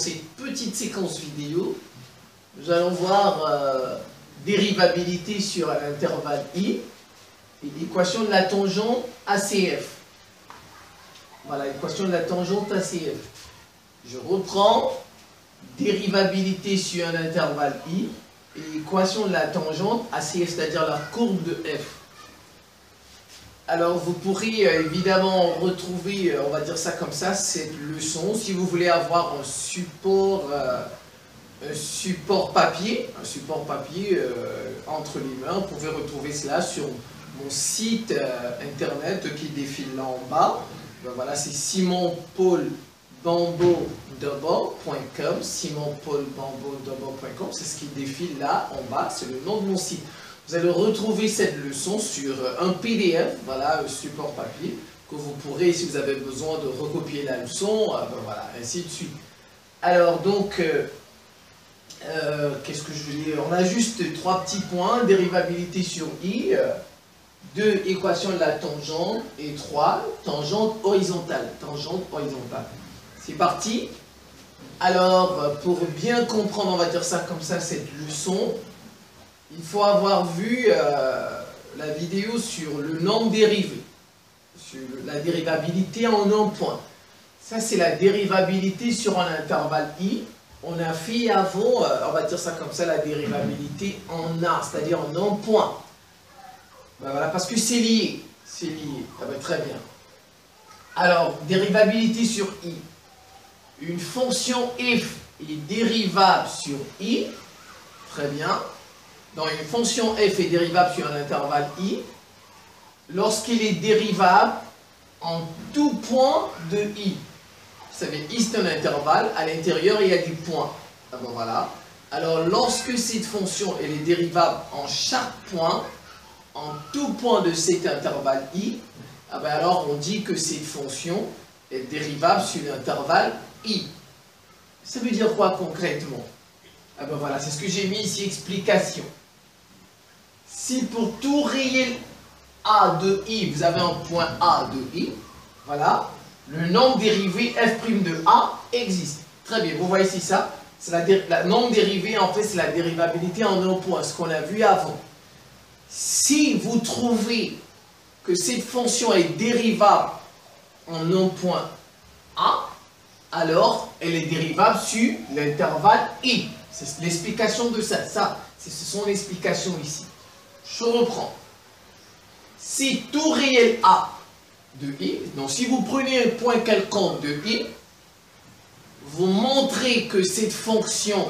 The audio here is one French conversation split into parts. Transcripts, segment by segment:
cette petite séquence vidéo, nous allons voir dérivabilité sur un intervalle I et l'équation de la tangente ACF. Voilà, l'équation de la tangente ACF. Je reprends dérivabilité sur un intervalle I et l'équation de la tangente ACF, c'est-à-dire la courbe de F. Alors, vous pourrez évidemment retrouver, on va dire ça comme ça, cette leçon. Si vous voulez avoir un support papier entre les mains, vous pouvez retrouver cela sur mon site internet qui défile là en bas. Ben voilà, c'est simonpaulbambaudobord.com, simonpaulbambaudobord.com, c'est ce qui défile là en bas, c'est le nom de mon site. Vous allez retrouver cette leçon sur un PDF, voilà, un support papier, que vous pourrez, si vous avez besoin de recopier la leçon, ben voilà, ainsi de suite. Alors donc, qu'est-ce que je veux dire? On a juste 3 petits points, dérivabilité sur I, 2 équations de la tangente, et 3 tangente horizontale. C'est parti. Alors, pour bien comprendre, on va dire ça comme ça, cette leçon, il faut avoir vu la vidéo sur le nombre dérivé, sur la dérivabilité en un point. Ça, c'est la dérivabilité sur un intervalle I. On a fait avant, on va dire ça comme ça, la dérivabilité en A, c'est-à-dire en un point. Ben voilà, parce que c'est lié. C'est lié. Ça va très bien. Alors, dérivabilité sur I. Une fonction f est dérivable sur I. Très bien. Donc, une fonction f est dérivable sur un intervalle I lorsqu'il est dérivable en tout point de I. Vous savez, I c'est un intervalle, à l'intérieur il y a des points. Ah bon, voilà. Alors, lorsque cette fonction elle est dérivable en chaque point, en tout point de cet intervalle I, ah ben alors on dit que cette fonction est dérivable sur l'intervalle I. Ça veut dire quoi concrètement? Ah ben voilà, c'est ce que j'ai mis ici, explication. Si pour tout réel A de I, vous avez un point A de I, voilà, le nombre dérivé f' de A existe. Très bien, vous voyez ici ça, c'est la nombre dérivé, en fait, c'est la dérivabilité en un point, ce qu'on a vu avant. Si vous trouvez que cette fonction est dérivable en un point A, alors elle est dérivable sur l'intervalle I. C'est l'explication de ça. Ce sont les explications ici. Je reprends. Si tout réel A de I, donc si vous prenez un point quelconque de I, vous montrez que cette fonction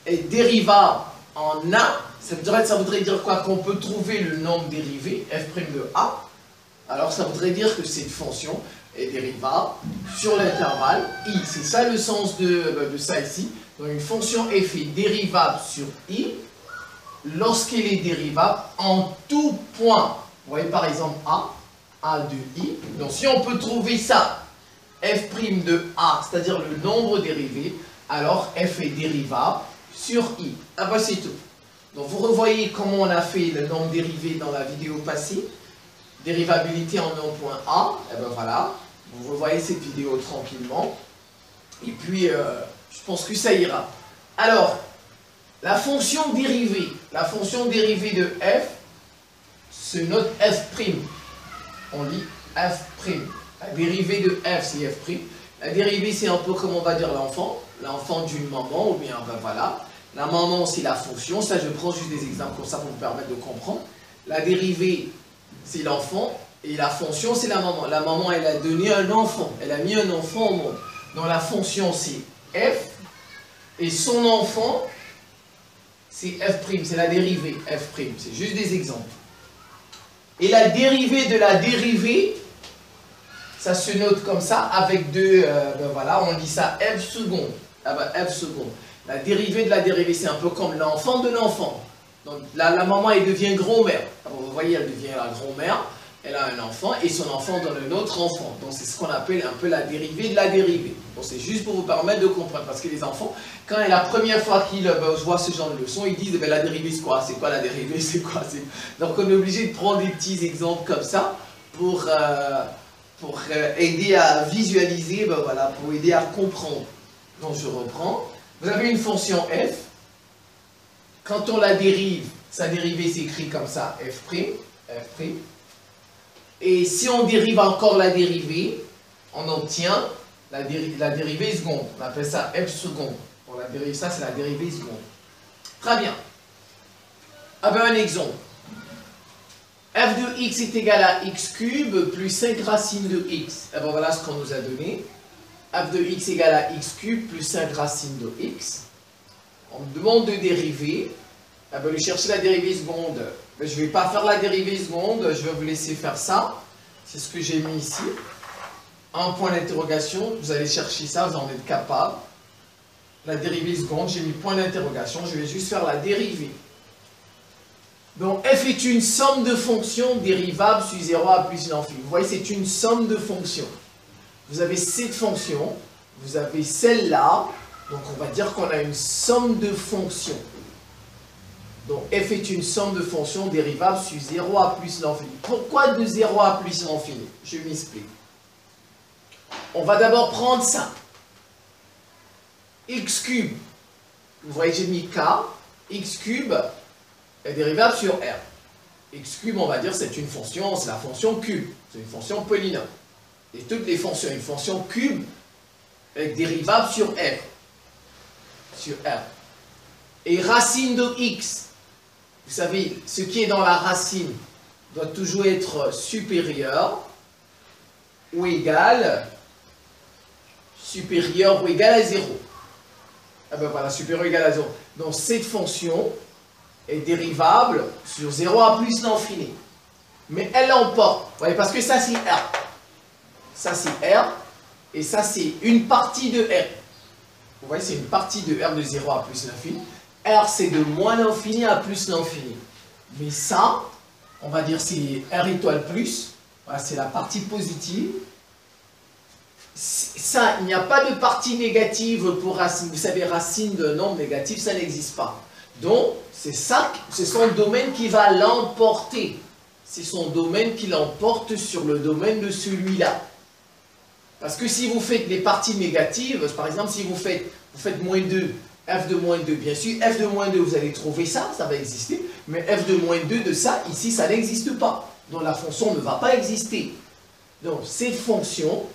est dérivable en A, ça voudrait dire quoi? Qu'on peut trouver le nombre dérivé, f' de A, alors ça voudrait dire que cette fonction est dérivable sur l'intervalle I. C'est ça le sens de ça ici. Donc une fonction f est dérivable sur I lorsqu'elle est dérivable en tout point. Vous voyez par exemple A de I. Donc si on peut trouver ça, f' de A, c'est-à-dire le nombre dérivé, alors f est dérivable sur I. Ah ben c'est tout. Donc vous revoyez comment on a fait le nombre dérivé dans la vidéo passée. Dérivabilité en un point A, et ben voilà. Vous revoyez cette vidéo tranquillement. Et puis, je pense que ça ira. Alors, la fonction dérivée de f se note f'. On lit f'. La dérivée de f, c'est f'. La dérivée, c'est un peu comme on va dire l'enfant d'une maman, ou bien, ben voilà. La maman, c'est la fonction. Ça, je prends juste des exemples comme ça pour vous permettre de comprendre. La dérivée, c'est l'enfant. Et la fonction, c'est la maman. La maman, elle a donné un enfant. Elle a mis un enfant au monde. Donc, la fonction, c'est f. Et son enfant, c'est f'. C'est la dérivée, f'. C'est juste des exemples. Et la dérivée de la dérivée, ça se note comme ça, avec deux, ben voilà, on dit ça f seconde. Ah ben, f seconde. La dérivée de la dérivée, c'est un peu comme l'enfant de l'enfant. Donc là, la maman, elle devient grand-mère. Vous voyez, elle devient la grand-mère. Elle a un enfant et son enfant donne un autre enfant. Donc c'est ce qu'on appelle un peu la dérivée de la dérivée. Donc c'est juste pour vous permettre de comprendre. Parce que les enfants, quand la première fois qu'ils voient ce genre de leçon, ils disent la dérivée c'est quoi? C'est quoi la dérivée? C'est quoi? Donc on est obligé de prendre des petits exemples comme ça pour aider à visualiser, voilà, pour aider à comprendre. Donc je reprends. Vous avez une fonction f. Quand on la dérive, sa dérivée s'écrit comme ça, f'. Et si on dérive encore la dérivée, on obtient la dérivée seconde. On appelle ça f seconde. On la dérive, ça c'est la dérivée seconde. Très bien. Ah ben un exemple. f de x est égal à x cube plus 5 racines de x. Et ben voilà ce qu'on nous a donné. F de x égale à x cube plus 5 racines de x. On me demande de dériver. Ah ben, chercher la dérivée seconde. Ben, je ne vais pas faire la dérivée seconde, je vais vous laisser faire ça. C'est ce que j'ai mis ici. Un point d'interrogation, vous allez chercher ça, vous en êtes capable. La dérivée seconde, j'ai mis point d'interrogation, je vais juste faire la dérivée. Donc f est une somme de fonctions dérivables sur 0 à plus l'infini. Vous voyez, c'est une somme de fonctions. Vous avez cette fonction, vous avez celle-là, donc on va dire qu'on a une somme de fonctions. Donc f est une somme de fonctions dérivables sur 0 à plus l'infini. Pourquoi de 0 à plus l'infini? Je m'explique. On va d'abord prendre ça. X cube, vous voyez j'ai mis k, x cube est dérivable sur r. X cube, on va dire, c'est une fonction, c'est la fonction cube, c'est une fonction polynôme. Et toutes les fonctions, une fonction cube est dérivable sur r. Sur r. Et racine de x, vous savez, ce qui est dans la racine doit toujours être supérieur ou égal à 0. Ah ben voilà, supérieur ou égal à 0. Donc cette fonction est dérivable sur 0 à plus l'infini. Mais elle l'emporte. Vous voyez, parce que ça c'est R. Ça c'est R. Et ça c'est une partie de R. Vous voyez, c'est une partie de R de 0 à plus l'infini. R c'est de moins l'infini à plus l'infini. Mais ça, on va dire c'est R étoile plus. Voilà, c'est la partie positive. Ça, il n'y a pas de partie négative pour racine. Vous savez, racine de nombre négatif, ça n'existe pas. Donc, c'est ça, c'est son domaine qui va l'emporter. C'est son domaine qui l'emporte sur le domaine de celui-là. Parce que si vous faites les parties négatives, par exemple, si vous faites moins 2, f de moins 2, bien sûr, f de moins 2, vous allez trouver ça, ça va exister. Mais f de moins 2 de ça, ici, ça n'existe pas. Donc, la fonction ne va pas exister. Donc, cette fonction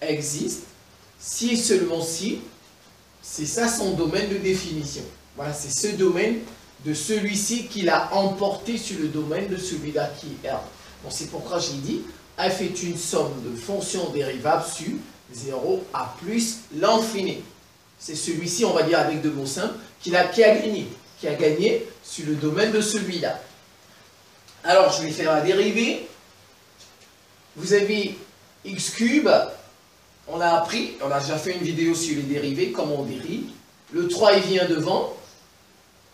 existe si et seulement si c'est ça son domaine de définition. Voilà, c'est ce domaine de celui-ci qui l'a emporté sur le domaine de celui-là qui est R. Donc c'est pourquoi j'ai dit f est une somme de fonctions dérivables sur 0 à plus l'infini. C'est celui-ci, on va dire avec deux mots simples, qui a gagné sur le domaine de celui-là. Alors je vais faire la dérivée. Vous avez x cube. On a appris, on a déjà fait une vidéo sur les dérivés, comment on dérive. Le 3, il vient devant.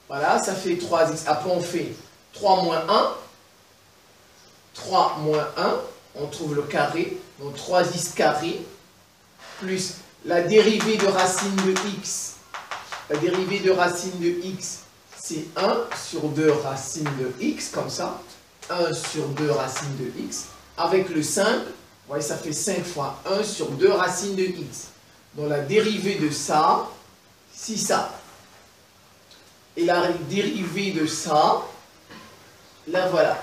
Voilà, ça fait 3x. Après, on fait 3 moins 1. 3 moins 1, on trouve le carré. Donc 3x carré, plus la dérivée de racine de x. La dérivée de racine de x, c'est 1 sur 2 racine de x, comme ça. 1 sur 2 racine de x. Avec le simple, vous voyez, ça fait 5 fois 1 sur 2 racines de x. Donc la dérivée de ça, c'est ça. Et la dérivée de ça, la voilà.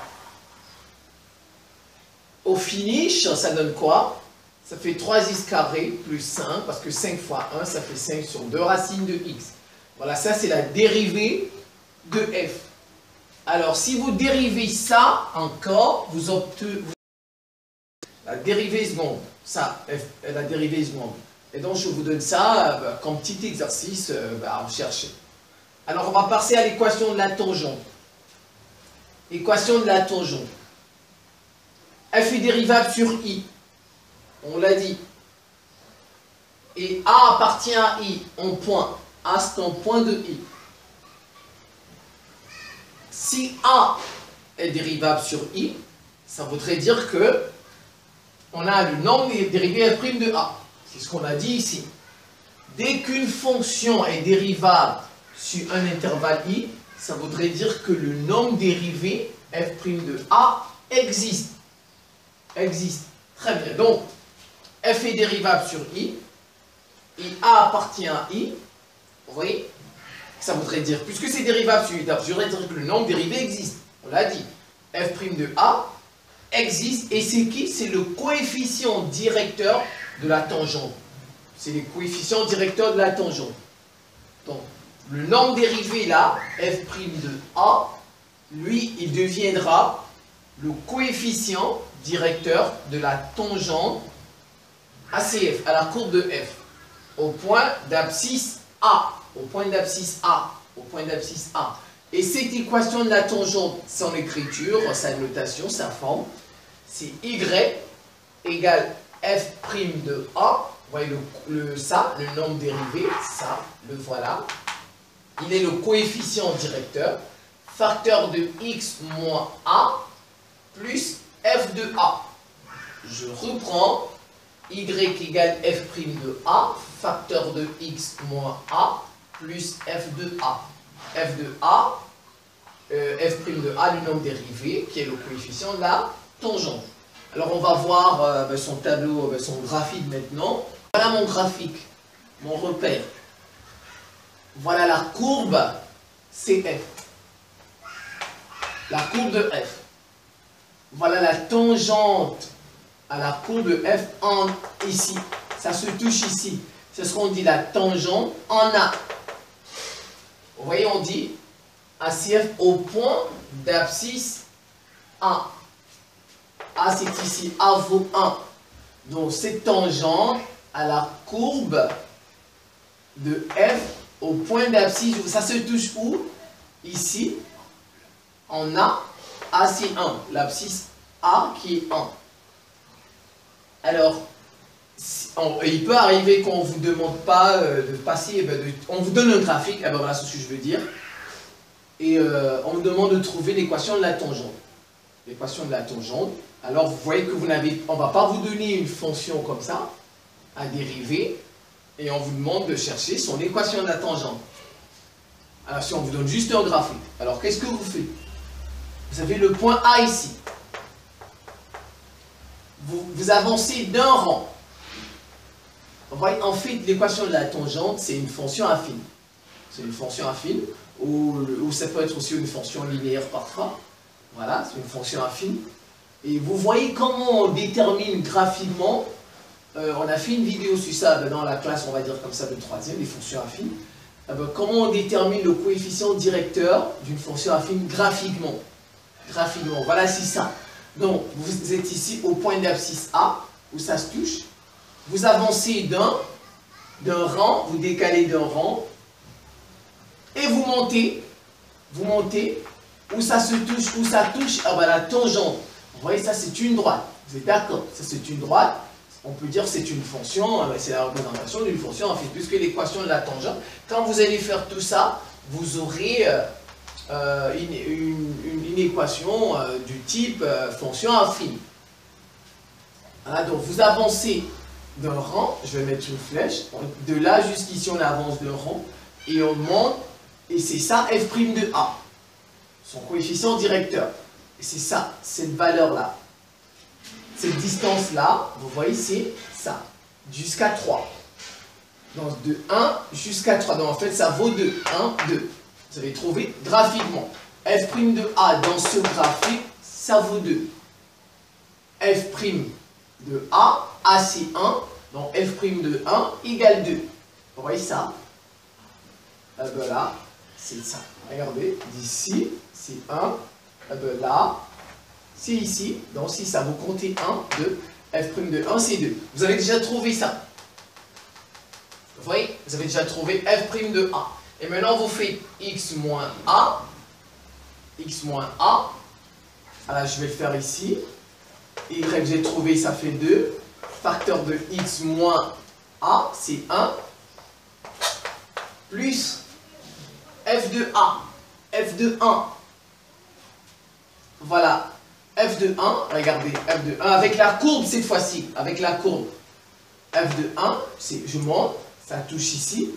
Au finish, ça donne quoi? Ça fait 3x carré plus 5, parce que 5 fois 1, ça fait 5 sur 2 racines de x. Voilà, ça c'est la dérivée de f. Alors, si vous dérivez ça encore, vous obtenez la dérivée seconde, ça, la dérivée seconde. Et donc, je vous donne ça comme petit exercice à rechercher. Alors, on va passer à l'équation de la tangente. Équation de la tangente. F est dérivable sur I. On l'a dit. Et A appartient à I en point. A, c'est un point de I. Si A est dérivable sur I, ça voudrait dire que on a le nombre dérivé f' de A. C'est ce qu'on a dit ici. Dès qu'une fonction est dérivable sur un intervalle I, ça voudrait dire que le nombre dérivé f' de A existe. Existe. Très bien. Donc, f est dérivable sur I. et A appartient à I, vous voyez, ça voudrait dire, puisque c'est dérivable sur I, ça voudrait dire que le nombre dérivé existe. On l'a dit. F' de A existe, et c'est qui? C'est le coefficient directeur de la tangente. C'est les coefficients directeurs de la tangente. Donc, le nombre dérivé là, F' de A, lui, il deviendra le coefficient directeur de la tangente ACF, à la courbe de F, au point d'abscisse A, au point d'abscisse A, au point d'abscisse A. Et cette équation de la tangente, son écriture, sa notation, sa forme, c'est Y égale F' de A. Vous voyez le nombre dérivé, ça, le voilà. Il est le coefficient directeur, facteur de X moins A, plus F de A. Je reprends Y égale F' de A, facteur de X moins A, plus F de A. F de A, F' de A, le nombre dérivé, qui est le coefficient de la tangente. Alors on va voir son tableau, son graphique maintenant. Voilà mon graphique, mon repère. Voilà la courbe CF. La courbe de F. Voilà la tangente à la courbe de F ici. Ça se touche ici. C'est ce qu'on dit la tangente en A. Vous voyez, on dit ACF au point d'abscisse A. A, c'est ici. A vaut 1. Donc, cette tangente à la courbe de F au point d'abscisse. Ça se touche où? Ici. En A. A, c'est 1. L'abscisse A qui est 1. Alors, il peut arriver qu'on ne vous demande pas de passer, on vous donne un graphique, voilà ce que je veux dire, et on vous demande de trouver l'équation de la tangente. L'équation de la tangente, alors vous voyez que on ne va pas vous donner une fonction comme ça, à dériver, et on vous demande de chercher son équation de la tangente. Alors si on vous donne juste un graphique, alors qu'est-ce que vous faites? Vous avez le point A ici. Vous avancez d'un rang. Vous voyez, en fait, l'équation de la tangente, c'est une fonction affine. C'est une fonction affine, ou ça peut être aussi une fonction linéaire parfois. Voilà, c'est une fonction affine. Et vous voyez comment on détermine graphiquement, on a fait une vidéo sur ça dans la classe, on va dire comme ça, de 3e, les fonctions affines. Comment on détermine le coefficient directeur d'une fonction affine graphiquement. Graphiquement, voilà, c'est ça. Donc, vous êtes ici au point d'abscisse A, où ça se touche. Vous avancez d'un rang, vous décalez d'un rang, et vous montez, où ça se touche, la tangente. Vous voyez, ça c'est une droite. Vous êtes d'accord? Ça c'est une droite. On peut dire que c'est une fonction, c'est la représentation d'une fonction, en fait, puisque l'équation de la tangente, quand vous allez faire tout ça, vous aurez une équation du type fonction affine. Voilà, donc vous avancez d'un rang, je vais mettre une flèche, de là jusqu'ici on avance d'un rang, et on monte, et c'est ça F' de A, son coefficient directeur. Et c'est ça, cette valeur-là. Cette distance-là, vous voyez, c'est ça, jusqu'à 3. Donc de 1 jusqu'à 3, donc en fait ça vaut 2, 1, 2. Vous avez trouvé graphiquement. F' de A dans ce graphique, ça vaut 2. F' de A, A c'est 1, donc F' de 1 égale 2. Vous voyez ça? Là, c'est ça. Regardez, d'ici, c'est 1. Là, c'est ici. Donc si ça vous comptez 1, 2, F' de 1, c'est 2. Vous avez déjà trouvé ça. Vous voyez? Vous avez déjà trouvé F' de A. Et maintenant, vous faites X moins A. X moins A. Alors, je vais le faire ici. Y, j'ai trouvé, ça fait 2. Facteur de X moins A, c'est 1. Plus F de A. F de 1. Voilà. F de 1. Regardez, F de 1. Avec la courbe cette fois-ci. Avec la courbe. F de 1, je monte. Ça touche ici.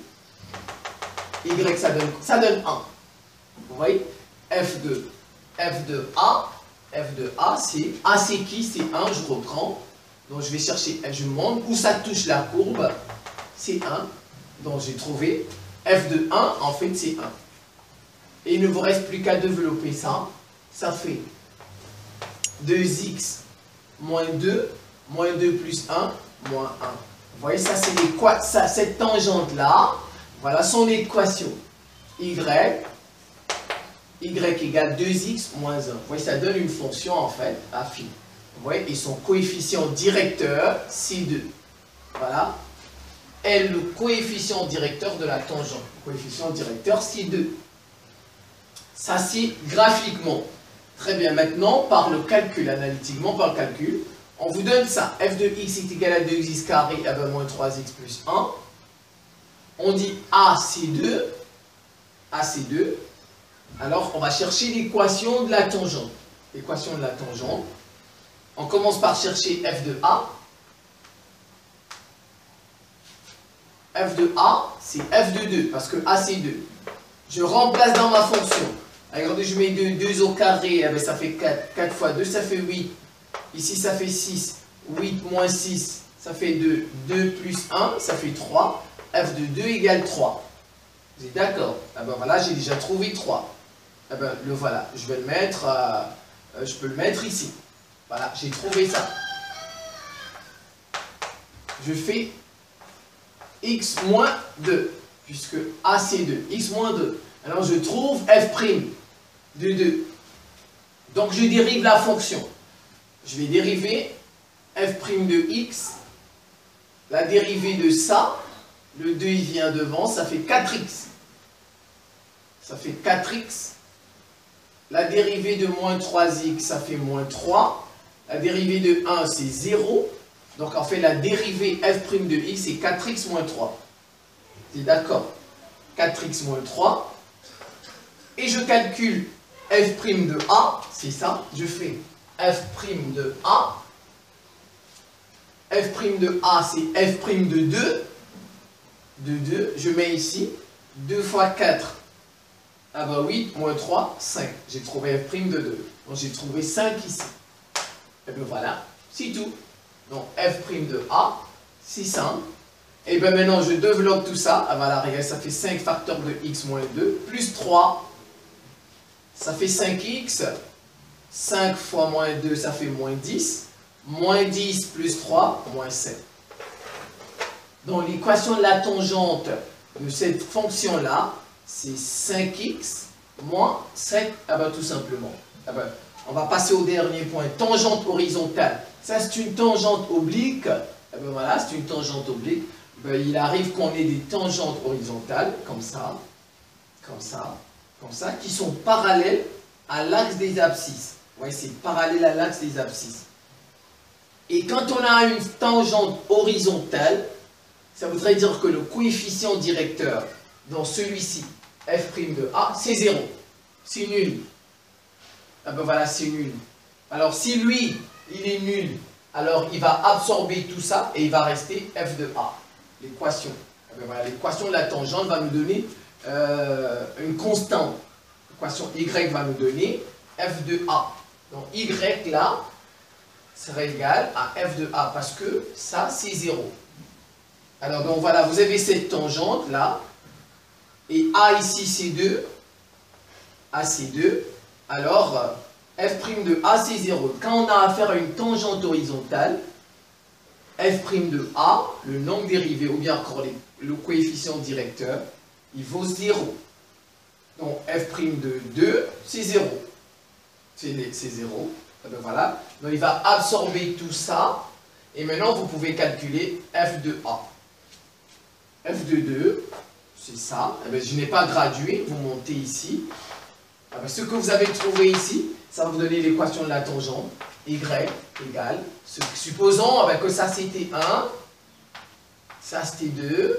Y, ça donne 1. Vous voyez? F de A. F de A, c'est qui? C'est 1, je reprends. Donc je vais chercher, je monte où ça touche la courbe. c'est 1. Donc j'ai trouvé f de 1, en fait c'est 1. Et il ne vous reste plus qu'à développer ça. Ça fait 2x moins 2 plus 1, moins 1. Vous voyez, ça c'est cette tangente-là. Voilà son équation. Y égale 2x moins 1. Vous voyez, ça donne une fonction en fait affine. Vous voyez, et son coefficient directeur, c'est 2. Voilà. Et le coefficient directeur de la tangente. Le coefficient directeur, c'est 2. Ça, c'est graphiquement. Très bien. Maintenant, par le calcul, analytiquement, par le calcul, on vous donne ça. F de x est égal à 2x carré, eh ben, moins 3x plus 1. On dit A, c'est 2. A, c'est 2. Alors, on va chercher l'équation de la tangente. L'équation de la tangente. On commence par chercher f de A. F de A, c'est f de 2, parce que A, c'est 2. Je remplace dans ma fonction. Regardez, je mets 2 au carré, eh bien, ça fait 4. 4 fois 2, ça fait 8. Ici, ça fait 6. 8 moins 6, ça fait 2. 2 plus 1, ça fait 3. F de 2 égale 3. Vous êtes d'accord? Ah ben voilà, j'ai déjà trouvé 3. Ah ben le voilà, je vais le mettre, je peux le mettre ici. Voilà, j'ai trouvé ça. Je fais x moins 2, puisque A c'est 2. X moins 2. Alors je trouve f' de 2. Donc je dérive la fonction. Je vais dériver f' de x. La dérivée de ça, le 2 il vient devant, ça fait 4x. Ça fait 4x. La dérivée de moins 3x, ça fait moins 3. La dérivée de 1, c'est 0. Donc en fait, la dérivée f' de x, c'est 4x moins 3. Vous êtes d'accord? 4x moins 3. Et je calcule f' de a, c'est ça. Je fais f' de a. F' de a, c'est f' de 2. De 2, je mets ici. 2 fois 4. Ah bah 8 moins 3, 5. J'ai trouvé f' de 2. Donc j'ai trouvé 5 ici. Et bien voilà, c'est tout. Donc f' de a, c'est ça. Et bien maintenant je développe tout ça. Ah voilà, regarde, ça fait 5 facteurs de x moins 2, plus 3. Ça fait 5x. 5 fois moins 2, ça fait moins 10. Moins 10 plus 3, moins 7. Donc l'équation de la tangente de cette fonction-là, c'est 5x moins 7. Ah ben tout simplement. Ah ben, on va passer au dernier point. Tangente horizontale. Ça c'est une tangente oblique. Ah ben voilà, c'est une tangente oblique. Ben, il arrive qu'on ait des tangentes horizontales, comme ça, comme ça, comme ça, qui sont parallèles à l'axe des abscisses. Vous voyez, c'est parallèle à l'axe des abscisses. Et quand on a une tangente horizontale, ça voudrait dire que le coefficient directeur dans celui-ci, f' de a, c'est 0. C'est nul. Ah ben voilà, c'est nul. Alors si lui, il est nul, alors il va absorber tout ça et il va rester f de a. L'équation. Ah ben voilà, l'équation de la tangente va nous donner une constante. L'équation y va nous donner f de a. Donc y là sera égal à f de a parce que ça c'est 0. Alors donc voilà, vous avez cette tangente là. Et a ici c'est 2. A c'est 2. Alors f' de a c'est 0. Quand on a affaire à une tangente horizontale, f' de a, le nombre dérivé ou bien encore le coefficient directeur, il vaut 0. Donc f' de 2 c'est 0. C'est 0. Et ben voilà. Donc il va absorber tout ça. Et maintenant vous pouvez calculer f de a. F de 2, c'est ça. Eh bien, je n'ai pas gradué, vous montez ici. Eh bien, ce que vous avez trouvé ici, ça va vous donner l'équation de la tangente. Y égale, supposons eh bien, que ça c'était 1, ça c'était 2,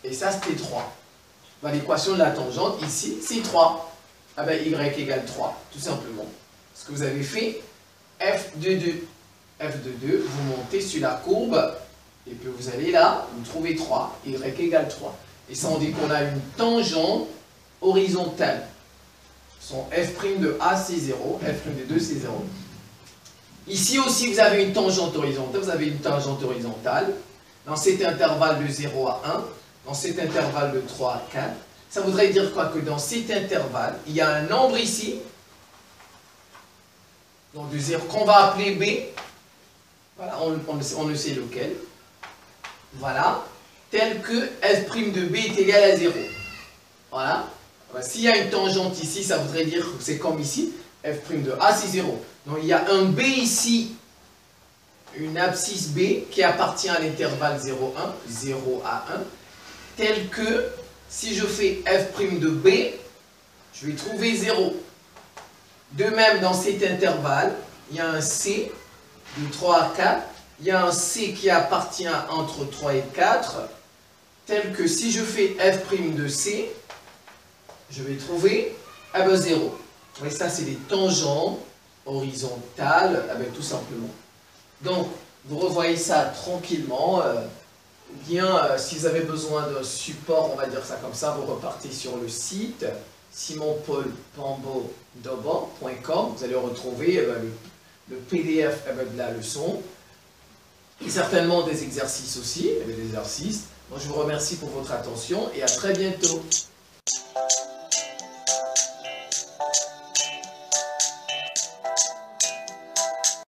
et ça c'était 3. Ben, l'équation de la tangente ici, c'est 3. Eh bien, Y égale 3, tout simplement. Ce que vous avez fait, F de 2. F de 2, vous montez sur la courbe. Et puis vous allez là, vous trouvez 3, y égale 3. Et ça, on dit qu'on a une tangente horizontale. Son f' de a, c'est 0, f' de 2, c'est 0. Ici aussi, vous avez une tangente horizontale. Vous avez une tangente horizontale. dans cet intervalle de 0 à 1, dans cet intervalle de 3 à 4. Ça voudrait dire quoi? Que dans cet intervalle, il y a un nombre ici, donc de 0, qu'on va appeler B. Voilà, on ne sait lequel. Voilà, tel que f' de B est égal à 0. Voilà. S'il y a une tangente ici, ça voudrait dire que c'est comme ici, f' de A c'est 0. Donc il y a un B ici, une abscisse B qui appartient à l'intervalle 0, 1, 0 à 1, tel que si je fais f' de B, je vais trouver 0. De même, dans cet intervalle, il y a un C de 3 à 4, il y a un C qui appartient entre 3 et 4, tel que si je fais f' de C, je vais trouver 0. Et ça, c'est des tangentes horizontales, tout simplement. Donc, vous revoyez ça tranquillement. Si vous avez besoin d'un support, on va dire ça comme ça, vous repartez sur le site simonpaulpambaudobon.com. Vous allez retrouver le PDF de la leçon et certainement des exercices aussi, des exercices. Moi, je vous remercie pour votre attention et à très bientôt.